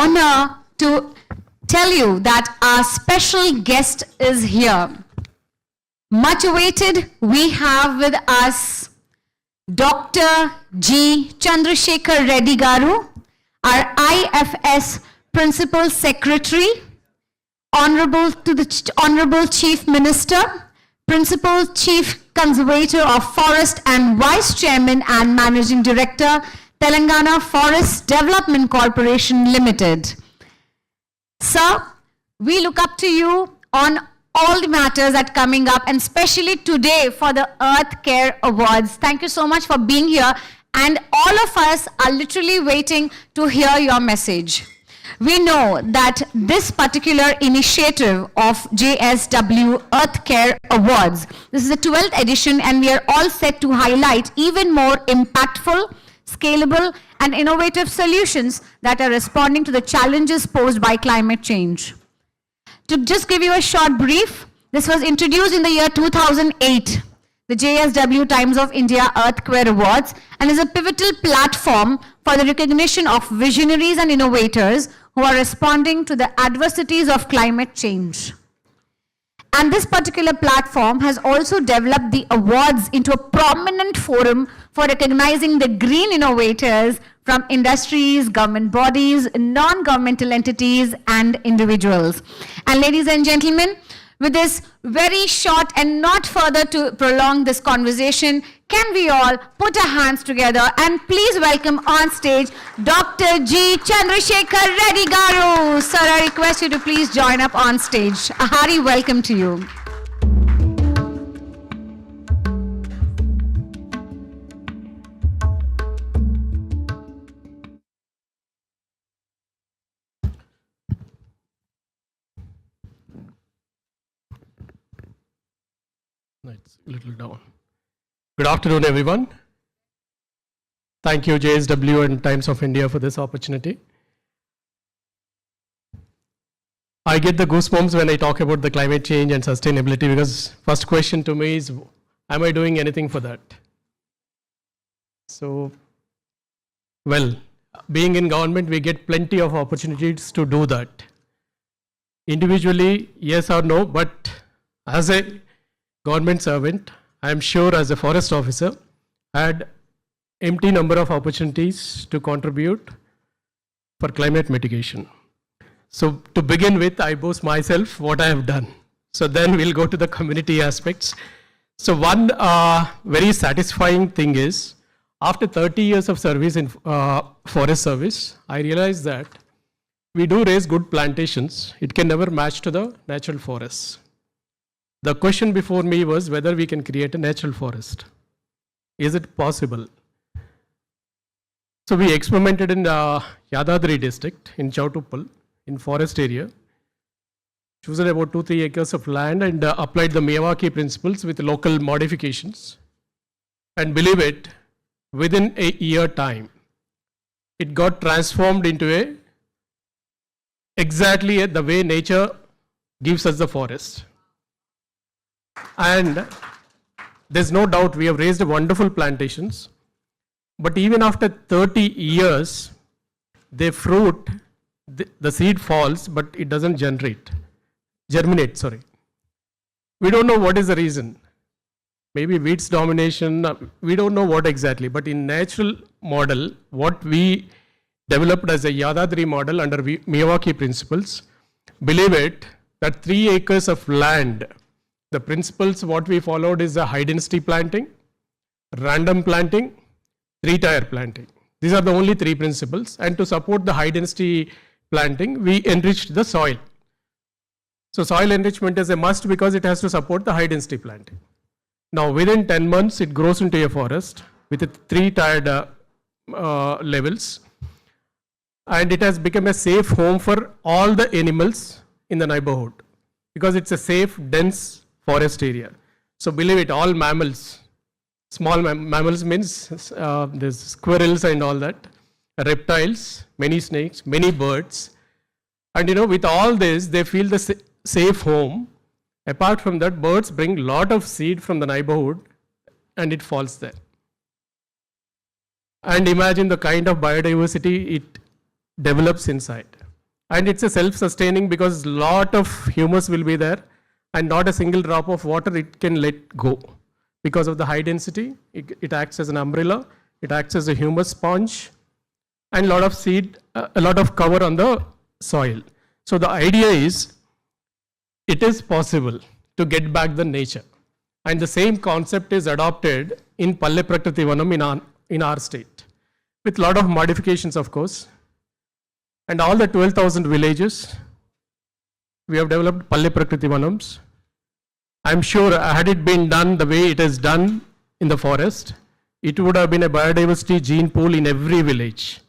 honor to tell you that our special guest is here. Much awaited, we have with us Dr.G. Chandrashekar Reddy Garu, our IFS Principal Secretary, Honorable Chief Minister, Principal Chief Conservator of Forest and Vice Chairman and Managing Director, Telangana Forest Development Corporation Limited. Sir, we look up to you on all the matters that are coming up, and especially today for the Earth Care Awards. Thank you so much for being here, and all of us are literally waiting to hear your message. We know that this particular initiative of JSW Earth Care Awards, this is the 12th edition, and we are all set to highlight even more impactful, scalable, and innovative solutions that are responding to the challenges posed by climate change. To just give you a short brief, this was introduced in the year 2008, the JSW Times of India Earth Care Awards, and is a pivotal platform for the recognition of visionaries and innovators who are responding to the adversities of climate change. And this particular platform has also developed the awards into a prominent forum for recognizing the green innovators from industries, government bodies, non-governmental entities, and individuals. And ladies and gentlemen, with this very short and not further to prolong this conversation, can we all put our hands together and please welcome on stage Dr.G. Chandrashekar Reddy Garu. Sir, I request you to please join up on stage. A hearty welcome to you. It's a little down. Good afternoon, everyone. Thank you, JSW and Times of India, for this opportunity. I get the goosebumps when I talk about the climate change and sustainability, because first question to me is, am I doing anything for that? So, well, being in government, we get plenty of opportunities to do that. Individually, yes or no, but as a government servant, I am sure as a forest officer, I had empty number of opportunities to contribute for climate mitigation. So to begin with, I boast myself what I have done. So then we'll go to the community aspects. So one very satisfying thing is, after 30 years of service in forest service, I realized that we do raise good plantations. It can never match to the natural forests. The question before me was whether we can create a natural forest. Is it possible? So we experimented in Yadadri district in Chautuppal, in forest area, chosen about 2-3 acres of land and applied the Miyawaki principles with local modifications. And believe it, within a year time, it got transformed into exactly the way nature gives us the forest. And there's no doubt we have raised wonderful plantations, but even after 30 years, they fruit, the seed falls, but it doesn't germinate. We don't know what is the reason. Maybe weeds domination, we don't know what exactly, but in natural model, what we developed as a Yadadri model under Miyawaki principles, believe it, that 3 acres of land, the principles what we followed is the high density planting, random planting, 3-tier planting. These are the only 3 principles, and to support the high density planting, we enriched the soil. So soil enrichment is a must because it has to support the high density planting. Now within 10 months, it grows into a forest with a 3-tiered levels, and it has become a safe home for all the animals in the neighborhood because it's a safe, dense forest area. So believe it, all mammals, small mammals means there's squirrels and all that, reptiles, many snakes, many birds. And with all this, they feel the safe home. Apart from that, birds bring lot of seed from the neighborhood and it falls there. And imagine the kind of biodiversity it develops inside. And it's a self-sustaining because lot of humus will be there and not a single drop of water it can let go. Because of the high density, it acts as an umbrella, it acts as a humus sponge, and a lot of seed, a lot of cover on the soil. So the idea is, it is possible to get back the nature. And the same concept is adopted in Palle Prakriti Vanam in our state, with a lot of modifications, of course. And all the 12,000 villages, we have developed Palle Prakriti Vanams. I'm sure had it been done the way it is done in the forest, it would have been a biodiversity gene pool in every village,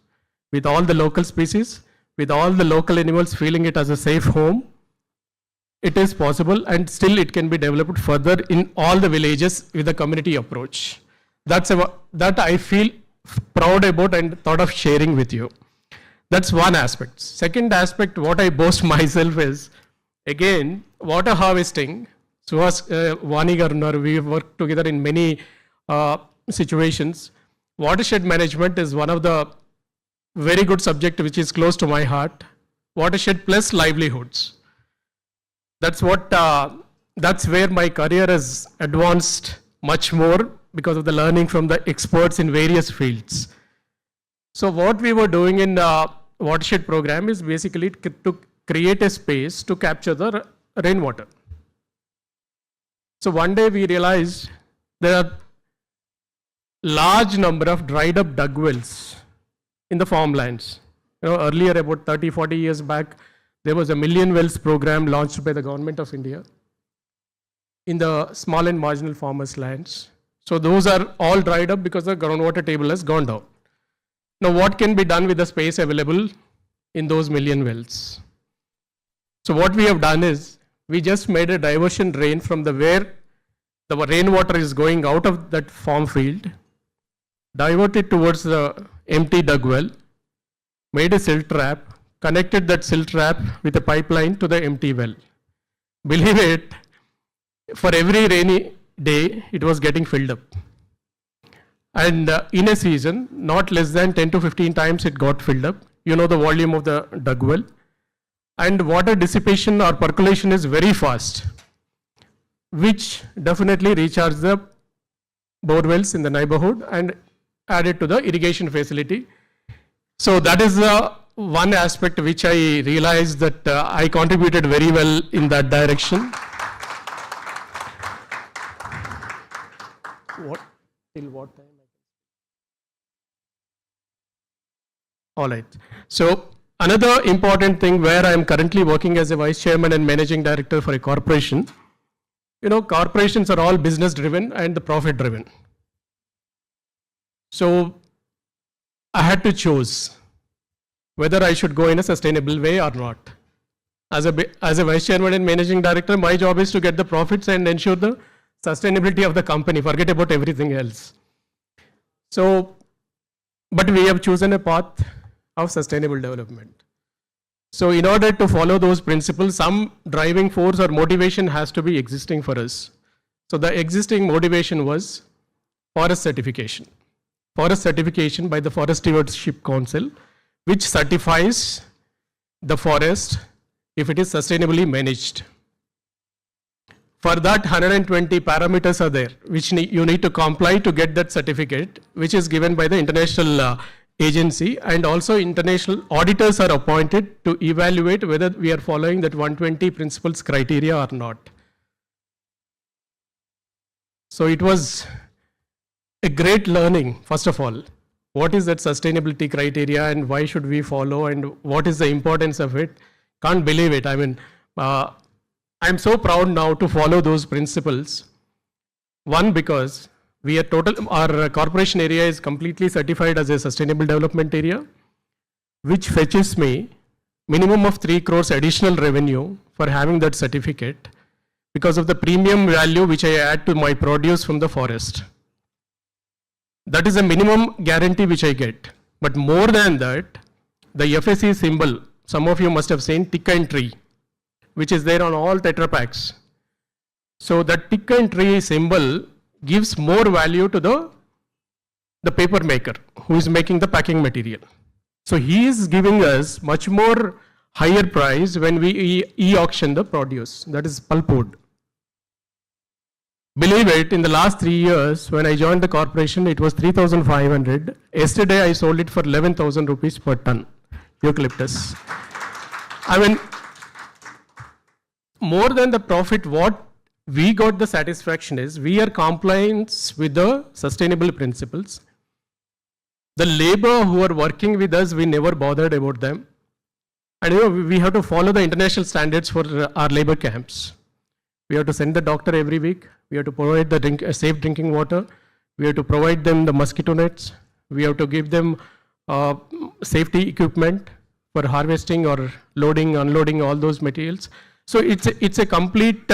with all the local species, with all the local animals feeling it as a safe home. It is possible, and still it can be developed further in all the villages with a community approach. That I feel proud about and thought of sharing with you. That's one aspect. Second aspect, what I boast myself is, again, water harvesting. Suhas Vanigarnar, we work together in many situations. Watershed management is one of the very good subject which is close to my heart. Watershed plus livelihoods. That's where my career has advanced much more because of the learning from the experts in various fields. So what we were doing in the watershed program is basically to create a space to capture the rainwater. So one day we realized there are large number of dried up dug wells in the farmlands. Earlier, about 30, 40 years back, there was a Million Wells program launched by the government of India in the small and marginal farmers' lands. So those are all dried up because the groundwater table has gone down. Now what can be done with the space available in those million wells? So what we have done is, we just made a diversion drain from where the rainwater is going out of that farm field, divert it towards the empty dug well, made a silt trap, connected that silt trap with a pipeline to the empty well. Believe it, for every rainy day, it was getting filled up. And in a season, not less than 10 to 15 times it got filled up. You know the volume of the dug well. And water dissipation or percolation is very fast, which definitely recharges the bore wells in the neighborhood and added to the irrigation facility. So that is one aspect which I realized that I contributed very well in that direction. Till what time? All right. So another important thing where I am currently working as a vice chairman and managing director for a corporation. Corporations are all business driven and the profit driven. So I had to choose whether I should go in a sustainable way or not. As a vice chairman and managing director, my job is to get the profits and ensure the sustainability of the company, forget about everything else. So, but we have chosen a path of sustainable development. So in order to follow those principles, some driving force or motivation has to be existing for us. So the existing motivation was forest certification. Forest certification by the Forest Stewardship Council, which certifies the forest if it is sustainably managed. For that, 120 parameters are there, which you need to comply to get that certificate, which is given by the international agency, and also international auditors are appointed to evaluate whether we are following that 120 principles criteria or not. So it was a great learning, first of all. What is that sustainability criteria and why should we follow and what is the importance of it? Can't believe it. I mean, I'm so proud now to follow those principles. One, because our corporation area is completely certified as a sustainable development area, which fetches me minimum of 3 crores additional revenue for having that certificate because of the premium value which I add to my produce from the forest. That is a minimum guarantee which I get. But more than that, the FSC symbol, some of you must have seen tick and tree, which is there on all Tetra Paks. So that tick and tree symbol gives more value to the paper maker who is making the packing material. So he is giving us much more higher price when we e-auction the produce, that is pulpwood. Believe it, in the last 3 years, when I joined the corporation, it was 3,500. Yesterday, I sold it for 11,000 rupees per ton, eucalyptus. I mean, more than the profit, what we got the satisfaction is we are compliant with the sustainable principles. The labor who are working with us, we never bothered about them. And we have to follow the international standards for our labor camps. We have to send the doctor every week. We have to provide the safe drinking water. We have to provide them the mosquito nets. We have to give them safety equipment for harvesting or loading, unloading all those materials. So it's a complete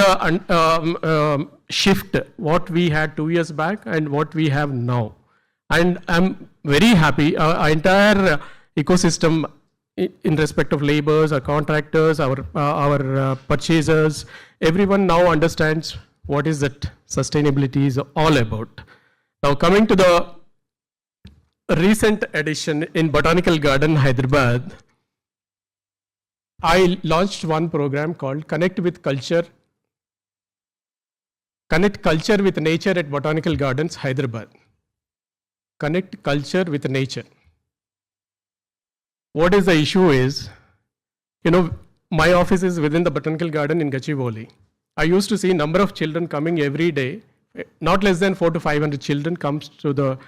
shift what we had 2 years back and what we have now. And I'm very happy. Our entire ecosystem in respect of laborers, our contractors, our purchasers, everyone now understands what is that sustainability is all about. Now coming to the recent edition in Botanical Garden, Hyderabad, I launched one program called Connect Culture with Nature at Botanical Gardens, Hyderabad. Connect culture with nature. What is the issue is, my office is within the Botanical Garden in Gachibowli. I used to see a number of children coming every day, not less than 400 to 500 children comes to the,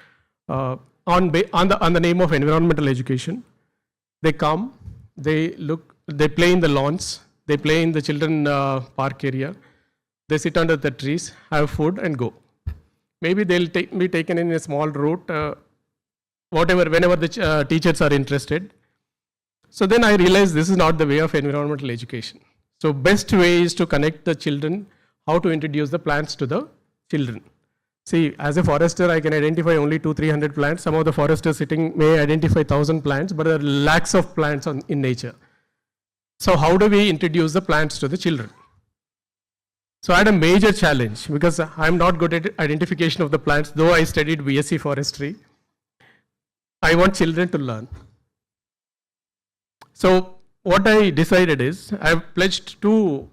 on the name of environmental education. They come, they look, they play in the lawns, they play in the children park area, they sit under the trees, have food and go. Maybe they'll be taken in a small route, whenever the teachers are interested. So then I realized this is not the way of environmental education. So best way is to connect the children, how to introduce the plants to the children. See, as a forester, I can identify only 200-300 plants. Some of the foresters sitting may identify 1,000 plants, but there are lakhs of plants in nature. So how do we introduce the plants to the children? So I had a major challenge because I'm not good at identification of the plants, though I studied BSc forestry. I want children to learn. So what I decided is, I've pledged 2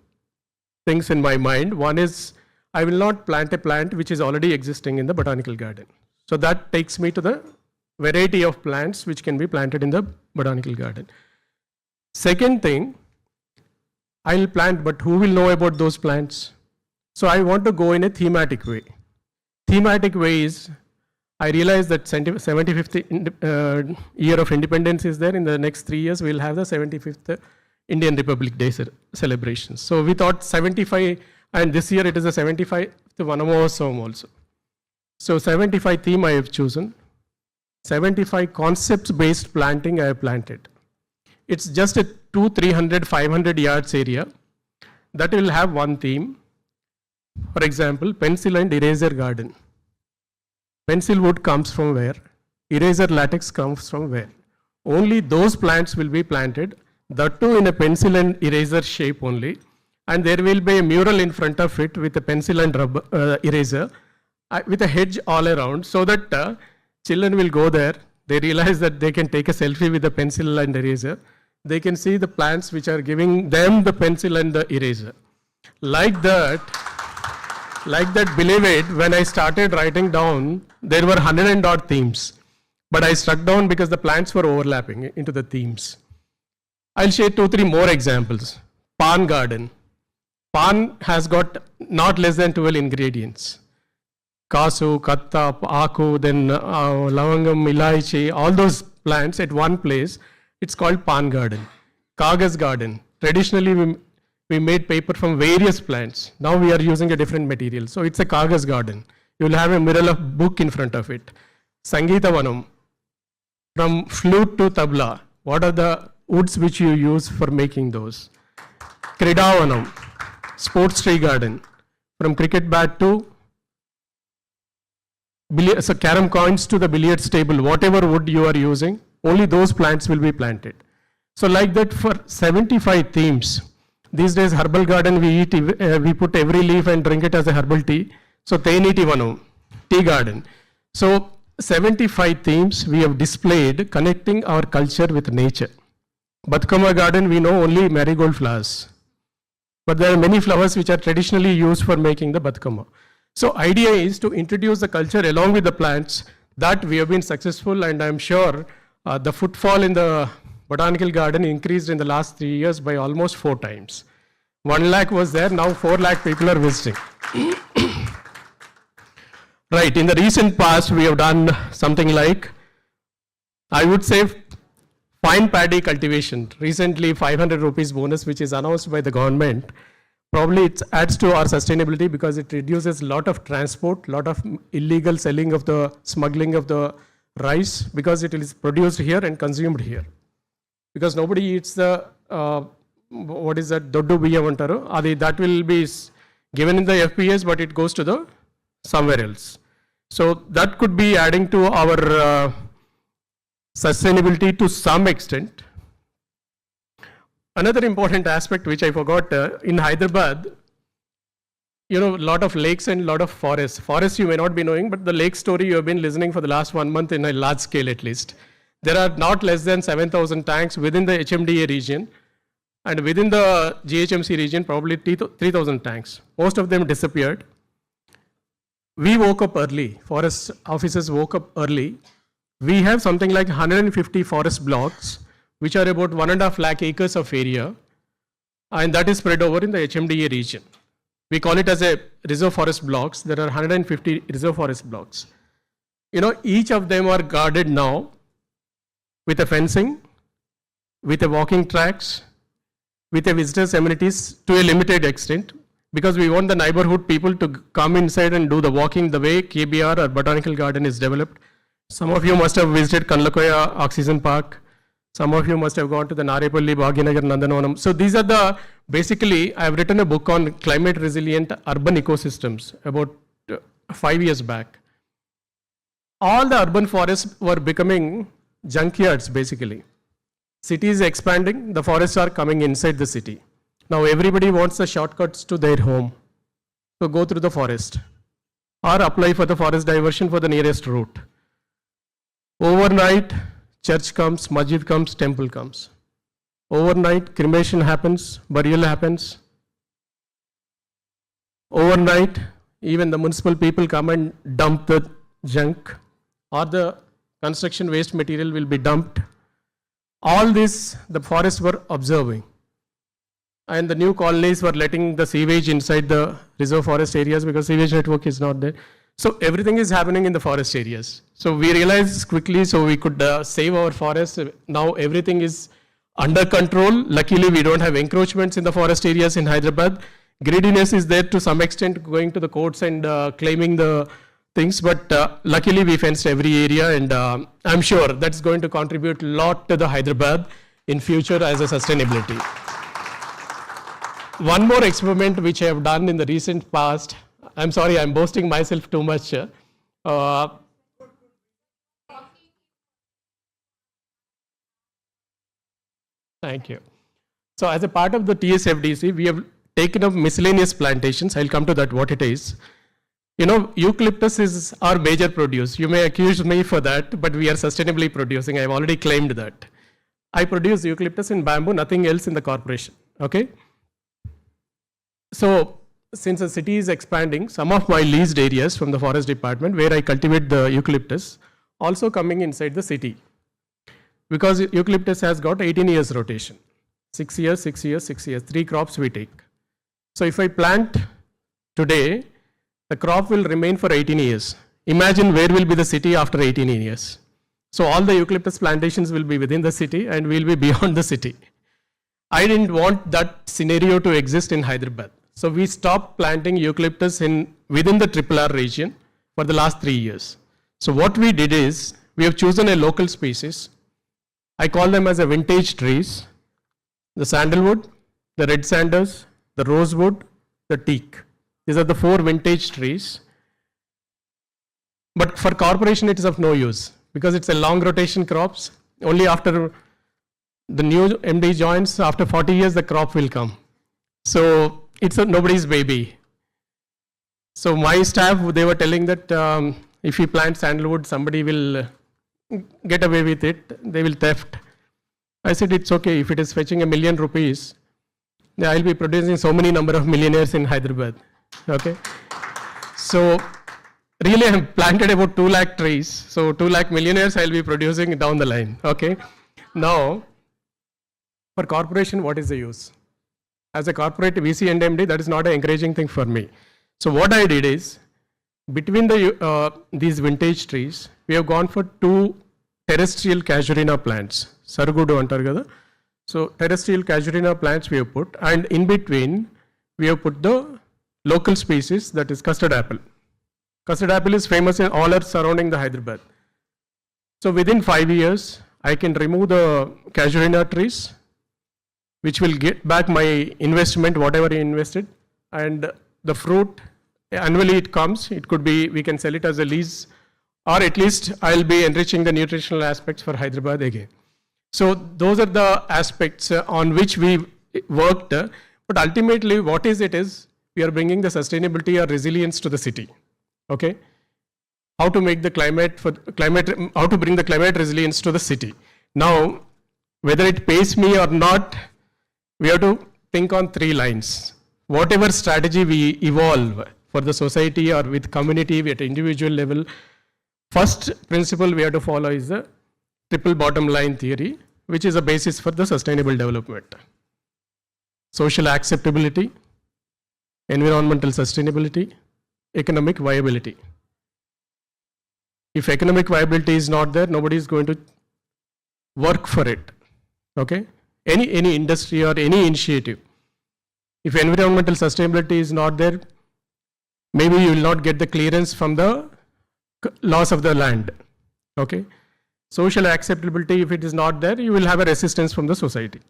things in my mind. One is, I will not plant a plant which is already existing in the botanical garden. So that takes me to the variety of plants which can be planted in the botanical garden. Second thing, I'll plant, but who will know about those plants? So I want to go in a thematic way. Thematic way is, I realize that 75th year of independence is there. In the next 3 years, we'll have the 75th Indian Republic Day celebrations. So we thought 75, and this year it is the 75th Vanamohotsam also. So 75 theme I have chosen. 75 concepts-based planting I have planted. It's just a 200, 300, 500 yards area that will have one theme. For example, pencil and eraser garden. Pencil wood comes from where? Eraser latex comes from where? Only those plants will be planted, that too in a pencil and eraser shape only. And there will be a mural in front of it with a pencil and rubber, eraser, with a hedge all around, so that children will go there. They realize that they can take a selfie with the pencil and eraser. They can see the plants which are giving them the pencil and the eraser. Like that, believe it, when I started writing down, there were 100 and odd themes. But I struck down because the plants were overlapping into the themes. I'll share 2-3 more examples. Pan garden. Pan has got not less than 12 ingredients. Kasu, katta, aku, then lavangam, ilaichi, all those plants at one place. It's called pan garden. Kagas garden. Traditionally, we made paper from various plants. Now we are using a different material. So it's a kagas garden. You will have a mural of book in front of it. Sangeeta vanam. From flute to tabla. What are the woods which you use for making those? Krida vanam. Sports tree garden. From cricket bat to so carom coins to the billiards table. Whatever wood you are using, only those plants will be planted. So like that for 75 themes. These days, herbal garden, we put every leaf and drink it as a herbal tea. So Teiniti Vanam, tea garden. So 75 themes we have displayed connecting our culture with nature. Batkama garden, we know only marigold flowers. But there are many flowers which are traditionally used for making the Batkama. So idea is to introduce the culture along with the plants. That we have been successful, and I'm sure the footfall in the botanical garden increased in the last 3 years by almost 4 times. 1 lakh was there, now 4 lakh people are visiting. Right, in the recent past, we have done something like, I would say, fine paddy cultivation. Recently, 500 rupees bonus, which is announced by the government. Probably it adds to our sustainability because it reduces a lot of transport, lot of illegal selling of the, smuggling of the rice, because it is produced here and consumed here. Because nobody eats the, what is that, doddu biyam antaru, that will be given in the FPS, but it goes to the somewhere else. So that could be adding to our sustainability to some extent. Another important aspect which I forgot, in Hyderabad, you know, a lot of lakes and a lot of forests. Forests you may not be knowing, but the lake story you have been listening for the last 1 month in a large scale at least. There are not less than 7,000 tanks within the HMDA region, and within the GHMC region, probably 3,000 tanks. Most of them disappeared. We woke up early, forest officers woke up early. We have something like 150 forest blocks, which are about 1.5 lakh acres of area, and that is spread over in the HMDA region. We call it as a reserve forest blocks. There are 150 reserve forest blocks. You know, each of them are guarded now with a fencing, with a walking tracks, with a visitors amenities to a limited extent, because we want the neighborhood people to come inside and do the walking the way KBR or Botanical Garden is developed. Some of you must have visited Kanlakoya Oxygen Park. Some of you must have gone to the Narepalli, Bhagyanagar, Nandanovanam. So these are the, basically, I have written a book on climate resilient urban ecosystems about 5 years back. All the urban forests were becoming junkyards, basically. Cities expanding, the forests are coming inside the city. Now everybody wants the shortcuts to their home. So go through the forest or apply for the forest diversion for the nearest route. Overnight, church comes, masjid comes, temple comes. Overnight, cremation happens, burial happens. Overnight, even the municipal people come and dump the junk, or the construction waste material will be dumped. All this, the forests were observing. And the new colonies were letting the sewage inside the reserve forest areas because sewage network is not there. So everything is happening in the forest areas. So we realized quickly, so we could save our forests. Now everything is under control. Luckily, we don't have encroachments in the forest areas in Hyderabad. Greediness is there to some extent, going to the courts and claiming the things. But luckily, we fenced every area, and I'm sure that's going to contribute a lot to the Hyderabad in future as a sustainability. One more experiment which I have done in the recent past. I'm sorry, I'm boasting myself too much. Thank you. So as a part of the TSFDC, we have taken up miscellaneous plantations. I'll come to that, what it is. You know, eucalyptus is our major produce. You may accuse me for that, but we are sustainably producing. I've already claimed that. I produce eucalyptus in bamboo, nothing else in the corporation. Okay? So, since the city is expanding, some of my leased areas from the forest department where I cultivate the eucalyptus also coming inside the city. Because eucalyptus has got 18 years rotation. 6 years, 6 years, 6 years, 3 crops we take. So if I plant today, the crop will remain for 18 years. Imagine where will be the city after 18 years. So all the eucalyptus plantations will be within the city and will be beyond the city. I didn't want that scenario to exist in Hyderabad. So we stopped planting eucalyptus within the RRR region for the last 3 years. So what we did is, we have chosen a local species. I call them as a vintage trees. The sandalwood, the red sanders, the rosewood, the teak. These are the 4 vintage trees. But for corporation it is of no use because it's a long rotation crops. Only after the new MD joins, after 40 years the crop will come. So it's nobody's baby. So my staff, they were telling that if you plant sandalwood, somebody will get away with it, they will theft. I said, it's okay. If it is fetching ₹1 million, then I'll be producing so many number of millionaires in Hyderabad. Okay. So really, I have planted about 2 lakh trees. So 2 lakh millionaires I'll be producing down the line. Okay. Now, for corporation, what is the use? As a corporate VC&MD, that is not an encouraging thing for me. So what I did is, between these vintage trees, we have gone for 2 terrestrial casuarina plants. Sarugudu antaru kada. So terrestrial casuarina plants we have put, and in between, we have put the local species, that is custard apple. Custard apple is famous in all surrounding the Hyderabad. So within 5 years, I can remove the casuarina trees, which will get back my investment, whatever I invested, and the fruit, annually it comes, it could be, we can sell it as a lease, or at least I'll be enriching the nutritional aspects for Hyderabad again. So those are the aspects on which we worked, but ultimately what is it is, we are bringing the sustainability or resilience to the city, okay? How to make the how to bring the climate resilience to the city. Now, whether it pays me or not, we have to think on 3 lines. Whatever strategy we evolve for the society or with community, at individual level, first principle we have to follow is the triple bottom line theory, which is a basis for the sustainable development. Social acceptability, environmental sustainability, economic viability. If economic viability is not there, nobody is going to work for it, okay? Any industry or any initiative. If environmental sustainability is not there, maybe you will not get the clearance from the loss of the land, okay? Social acceptability, if it is not there, you will have a resistance from the society.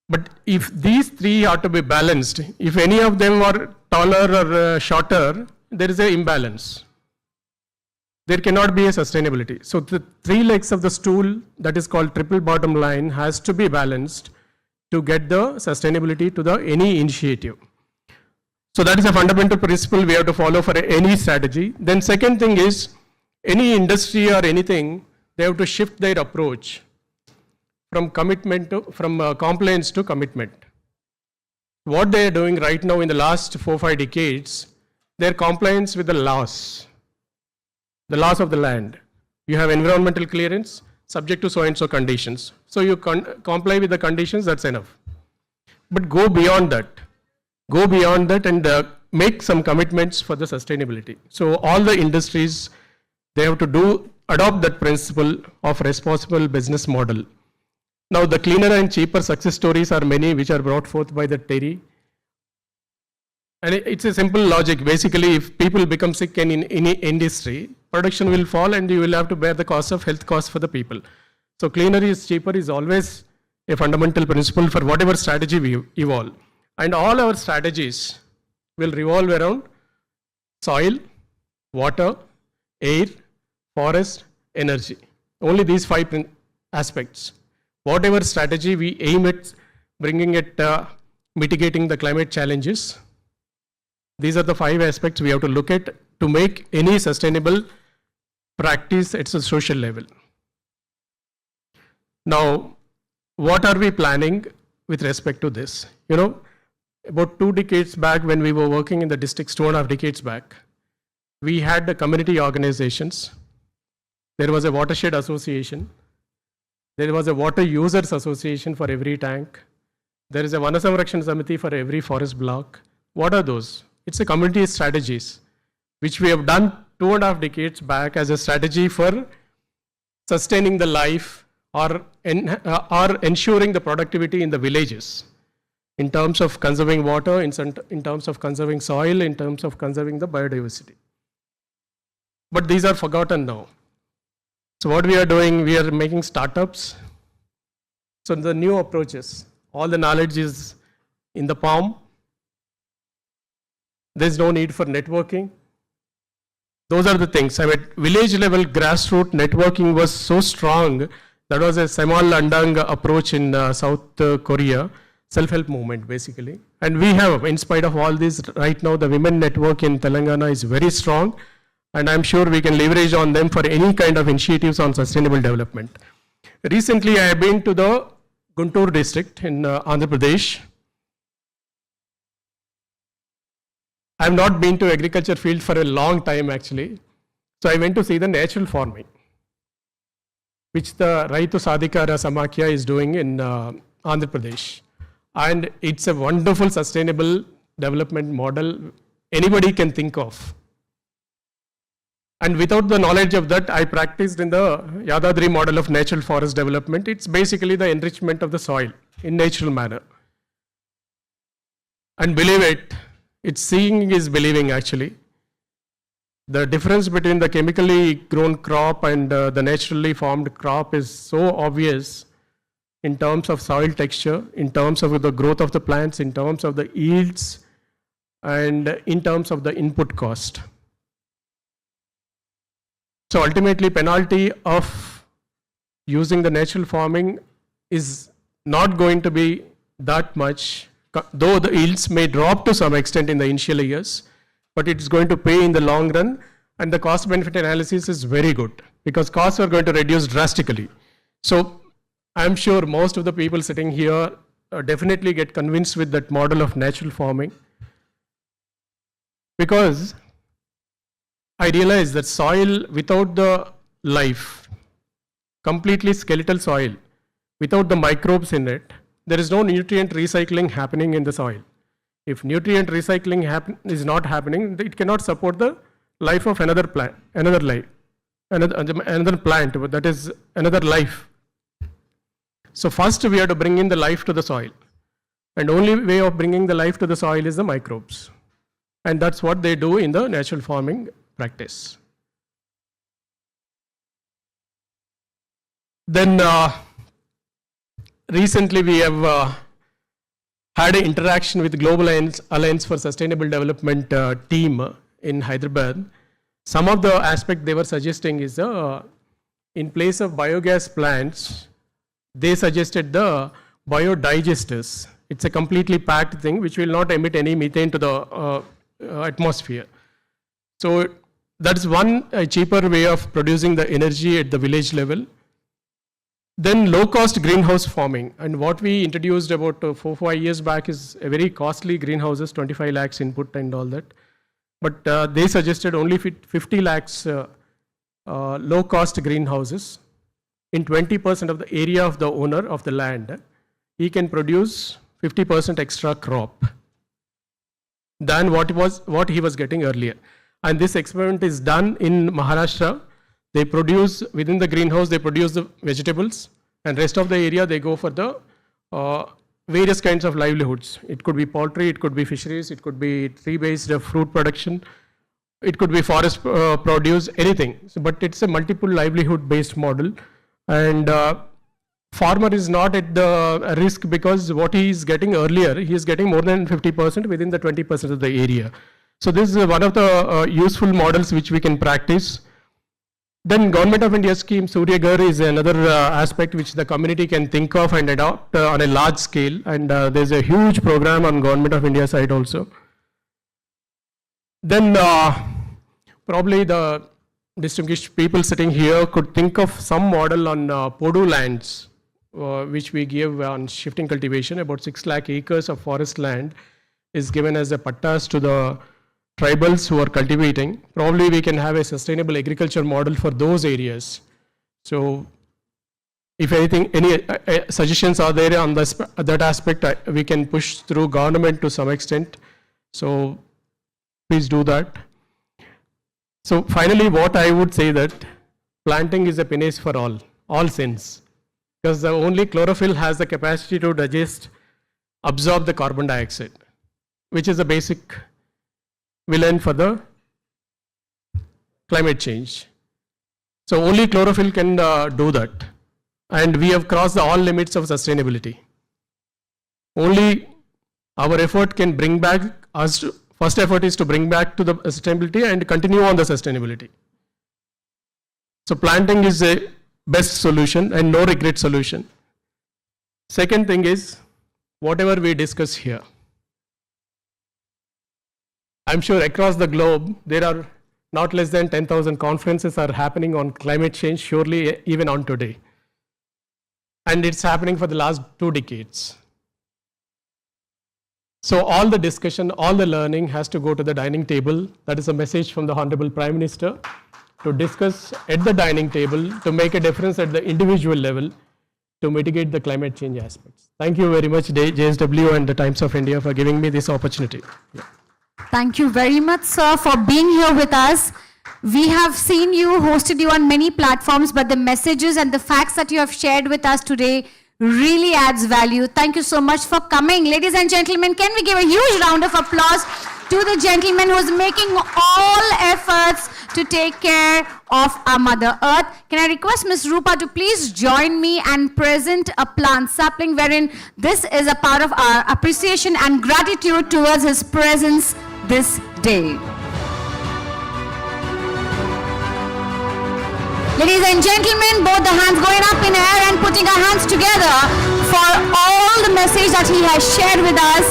But if these 3 are to be balanced, if any of them are taller or shorter, there is an imbalance. There cannot be a sustainability. So the 3 legs of the stool, that is called triple bottom line, has to be balanced to get the sustainability to the any initiative. So that is a fundamental principle we have to follow for any strategy. Then second thing is, any industry or anything, they have to shift their approach from compliance to commitment. What they are doing right now in the last 4-5 decades, their compliance with the laws of the land. You have environmental clearance subject to so and so conditions. So you comply with the conditions, that's enough. But go beyond that and make some commitments for the sustainability. So all the industries, they have to adopt that principle of responsible business model. Now the cleaner and cheaper success stories are many which are brought forth by the Terry. And it's a simple logic. Basically, if people become sick in any industry, production will fall and you will have to bear the cost of health costs for the people. So cleaner is cheaper is always a fundamental principle for whatever strategy we evolve. And all our strategies will revolve around soil, water, air, forest, energy. Only these 5 aspects. Whatever strategy we aim at bringing it, mitigating the climate challenges, these are the 5 aspects we have to look at to make any sustainable practice at a social level. Now, what are we planning with respect to this? You know, about 2 decades back when we were working in the districts, 2.5 decades back, we had the community organizations. There was a watershed association. There was a water users association for every tank. There is a Vanasamrakshan Samiti for every forest block. What are those? It's a community strategies, which we have done 2.5 decades back as a strategy for sustaining the life or ensuring the productivity in the villages in terms of conserving water, in terms of conserving soil, in terms of conserving the biodiversity. But these are forgotten now. So what we are doing, we are making startups. So the new approaches, all the knowledge is in the palm. There's no need for networking. Those are the things. I mean, village level grassroots networking was so strong. That was a Semal Landang approach in South Korea, self-help movement basically. And we have, in spite of all this, right now the women network in Telangana is very strong. And I'm sure we can leverage on them for any kind of initiatives on sustainable development. Recently, I have been to the Guntur district in Andhra Pradesh. I have not been to agriculture field for a long time actually. So I went to see the natural farming, which the Raitu Sadhikara Samakya is doing in Andhra Pradesh. And it's a wonderful sustainable development model anybody can think of. And without the knowledge of that, I practiced in the Yadadri model of natural forest development. It's basically the enrichment of the soil in natural manner. And believe it, it's seeing is believing actually. The difference between the chemically grown crop and the naturally formed crop is so obvious in terms of soil texture, in terms of the growth of the plants, in terms of the yields, and in terms of the input cost. So ultimately, penalty of using the natural farming is not going to be that much, though the yields may drop to some extent in the initial years, but it's going to pay in the long run, and the cost benefit analysis is very good because costs are going to reduce drastically. So I'm sure most of the people sitting here definitely get convinced with that model of natural farming, because I realized that soil without the life, completely skeletal soil, without the microbes in it, there is no nutrient recycling happening in the soil. If nutrient recycling is not happening, it cannot support the life of another plant, another plant, that is another life. So first we have to bring in the life to the soil. And only way of bringing the life to the soil is the microbes. And that's what they do in the natural farming practice. Then recently we have had an interaction with the Global Alliance for Sustainable Development team in Hyderabad. Some of the aspects they were suggesting is in place of biogas plants, they suggested the biodigesters. It's a completely packed thing which will not emit any methane to the atmosphere. So that's one cheaper way of producing the energy at the village level. Then low-cost greenhouse farming, and what we introduced about 4-5 years back is a very costly greenhouses, 25 lakhs input and all that. But they suggested only 50 lakhs low-cost greenhouses. In 20% of the area of the owner of the land, he can produce 50% extra crop than what he was getting earlier. And this experiment is done in Maharashtra. They produce, within the greenhouse, they produce the vegetables, and rest of the area, they go for the various kinds of livelihoods. It could be poultry, it could be fisheries, it could be tree-based fruit production, it could be forest produce, anything. So, but it's a multiple livelihood-based model. And farmer is not at the risk because what he is getting earlier, he is getting more than 50% within the 20% of the area. So this is one of the useful models which we can practice. Then Government of India scheme Surya Ghar is another aspect which the community can think of and adopt on a large scale. And there's a huge program on Government of India side also. Then probably the distinguished people sitting here could think of some model on Podu lands, which we give on shifting cultivation. About 6 lakh acres of forest land is given as a pattas to the tribals who are cultivating. Probably we can have a sustainable agriculture model for those areas. So if anything, any suggestions are there on that aspect, we can push through government to some extent. So please do that. So finally, what I would say that planting is a penance for all sins, because the only chlorophyll has the capacity to digest, absorb the carbon dioxide, which is the basic villain for the climate change. So only chlorophyll can do that. And we have crossed all limits of sustainability. Only our effort can bring back us to, first effort is to bring back to the sustainability and continue on the sustainability. So planting is a best solution and no regret solution. Second thing is, whatever we discuss here, I'm sure across the globe, there are not less than 10,000 conferences are happening on climate change, surely even on today. and it's happening for the last 2 decades. So all the discussion, all the learning has to go to the dining table. That is a message from the Hon'ble Prime Minister to discuss at the dining table to make a difference at the individual level to mitigate the climate change aspects. Thank you very much, JSW and the Times of India, for giving me this opportunity. Yeah. Thank you very much, sir, for being here with us. We have seen you, hosted you on many platforms, but the messages and the facts that you have shared with us today really adds value. Thank you so much for coming. Ladies and gentlemen, can we give a huge round of applause to the gentleman who's making all efforts to take care of our Mother Earth. Can I request Ms. Rupa to please join me and present a plant sapling wherein this is a part of our appreciation and gratitude towards his presence this day. Ladies and gentlemen, both the hands going up in air and putting our hands together for all the message that he has shared with us.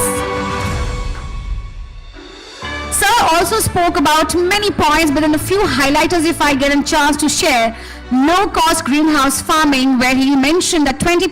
Sir also spoke about many points, but in a few highlighters if I get a chance to share. No-cost greenhouse farming, where he mentioned that 20%